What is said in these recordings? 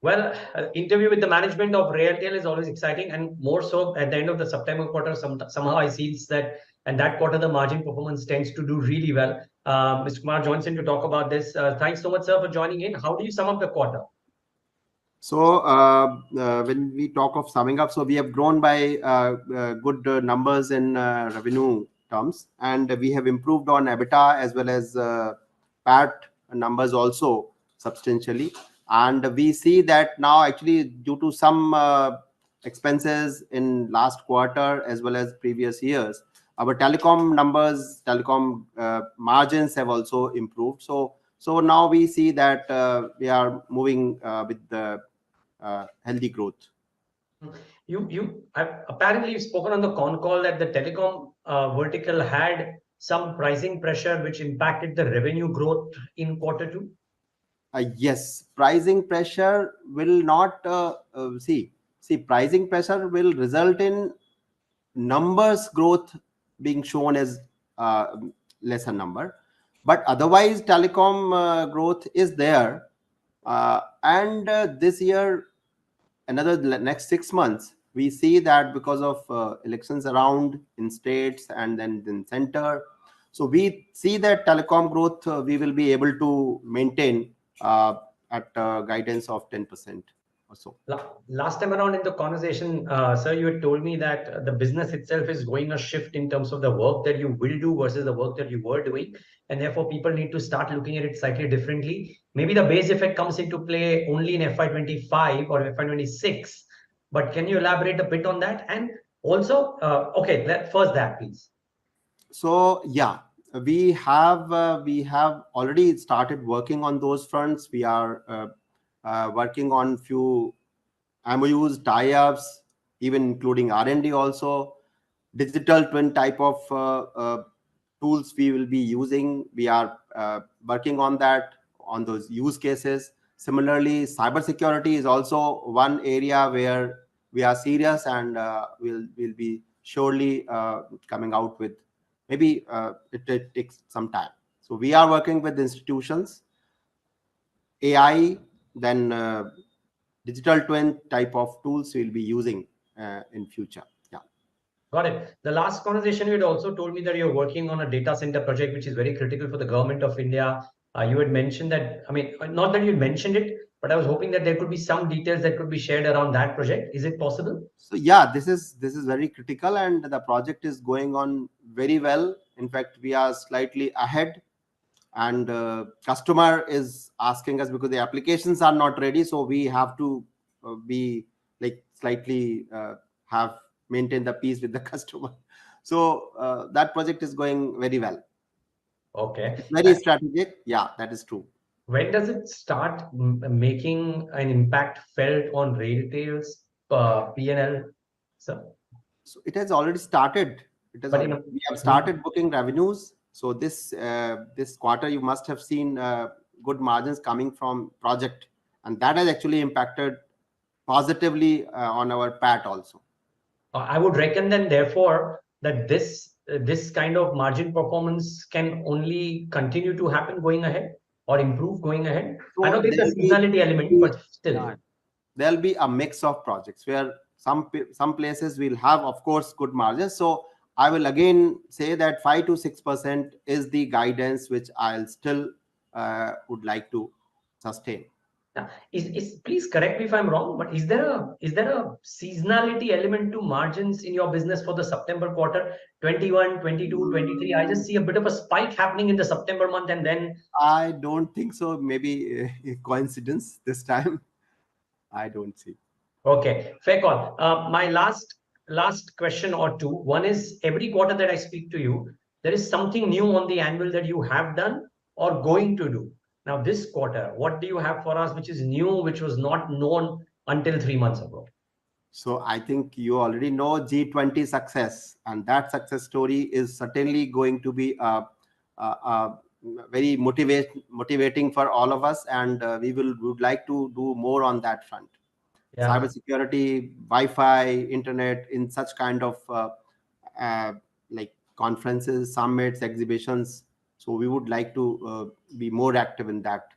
Well, interview with the management of RailTel is always exciting, and more so at the end of the September quarter. Somehow I see that, and that quarter the margin performance tends to do really well. Mr. Kumar joins in to talk about this. Thanks so much, sir, for joining in. How do you sum up the quarter? So when we talk of summing up, so we have grown by good numbers in revenue terms, and we have improved on EBITDA as well as PAT numbers also substantially. And we see that now actually due to some expenses in last quarter as well as previous years, our telecom numbers, telecom margins have also improved. So now we see that we are moving with the healthy growth. You apparently you've spoken on the con call that the telecom vertical had some pricing pressure which impacted the revenue growth in quarter 2. Yes, pricing pressure will not see pricing pressure will result in numbers growth being shown as lesser number, but otherwise telecom growth is there, and this year another next 6 months we see that because of elections around in states and then in center, so we see that telecom growth we will be able to maintain at guidance of 10% or so. Last time around in the conversation, sir, you had told me that the business itself is going a shift in terms of the work that you will do versus the work that you were doing, and therefore people need to start looking at it slightly differently. Maybe the base effect comes into play only in FY25 or FY26, but can you elaborate a bit on that? And also, okay, first that please. So yeah, we have already started working on those fronts. We are working on few MOUs, tie-ups, even including R&D also. Digital twin type of tools we will be using. We are working on that, on those use cases. Similarly, cybersecurity is also one area where we are serious, and we'll be surely coming out with. Maybe it takes some time. So we are working with institutions, AI, then digital twin type of tools we'll be using in future. Yeah. Got it. The last conversation you had also told me that you're working on a data center project, which is very critical for the government of India. You had mentioned that, I mean, not that you mentioned it, but I was hoping that there could be some details that could be shared around that project. Is it possible? So yeah, this is very critical, and the project is going on very well. In fact, we are slightly ahead, and customer is asking us because the applications are not ready, so we have to be like slightly have maintain the peace with the customer. So that project is going very well. Okay. It's very strategic. Yeah, that is true. When does it start making an impact felt on RailTel's P&L, sir? So it has already started. We have started booking revenues. So this quarter you must have seen good margins coming from project, and that has actually impacted positively on our PAT also. I would reckon then therefore that this kind of margin performance can only continue to happen going ahead or improve going ahead. So I know there's a seasonality element, but still. There'll be a mix of projects where some places will have, of course, good margins. So I will again say that 5 to 6% is the guidance which I'll still would like to sustain. Please correct me if I'm wrong, but is there a seasonality element to margins in your business for the September quarter, 21, 22, 23? I just see a bit of a spike happening in the September month, and then I don't think so. Maybe a coincidence this time. I don't see. Okay, fair call. My last question or two. One is, every quarter that I speak to you, there is something new on the anvil that you have done or going to do. Now, this quarter, what do you have for us which is new, which was not known until 3 months ago? So I think you already know G20 success, and that success story is certainly going to be very motivating for all of us, and we would like to do more on that front. Yeah. Cybersecurity, Wi-Fi, internet, in such kind of like conferences, summits, exhibitions. So we would like to be more active in that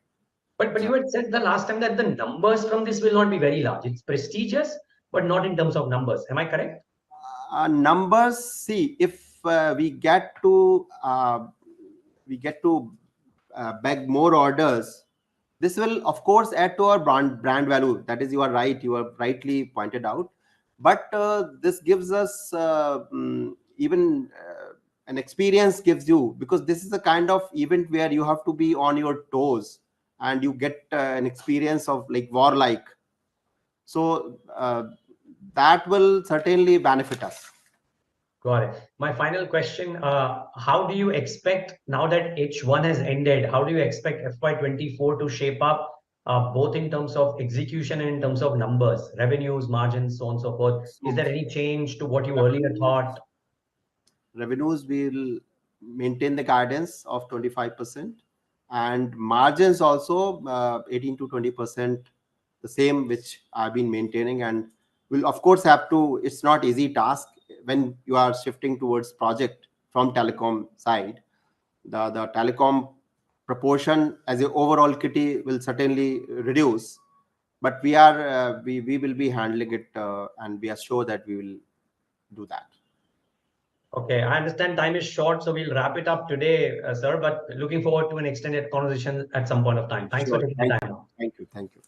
But you had said the last time that the numbers from this will not be very large. It's prestigious, but not in terms of numbers. Am I correct? Numbers, see, if we get to beg more orders, this will of course add to our brand value. That is, you are right, you are rightly pointed out. But this gives us even an experience gives you, because this is a kind of event where you have to be on your toes, and you get an experience of like warlike. So that will certainly benefit us. Got it. My final question, how do you expect, now that H1 has ended, how do you expect FY24 to shape up, both in terms of execution and in terms of numbers, revenues, margins, so on and so forth? Is So there any change to what you earlier thought? revenues will maintain the guidance of 25%, and margins also 18 to 20%, the same which I've been maintaining. And we'll of course have to, it's not easy task when you are shifting towards project from telecom side. The telecom proportion as a overall kitty will certainly reduce, but we will be handling it, and we are sure that we will do that. Okay, I understand time is short, so we'll wrap it up today, sir, but looking forward to an extended conversation at some point of time. Thanks for Sure. taking the Thank time you. out. Thank you. Thank you.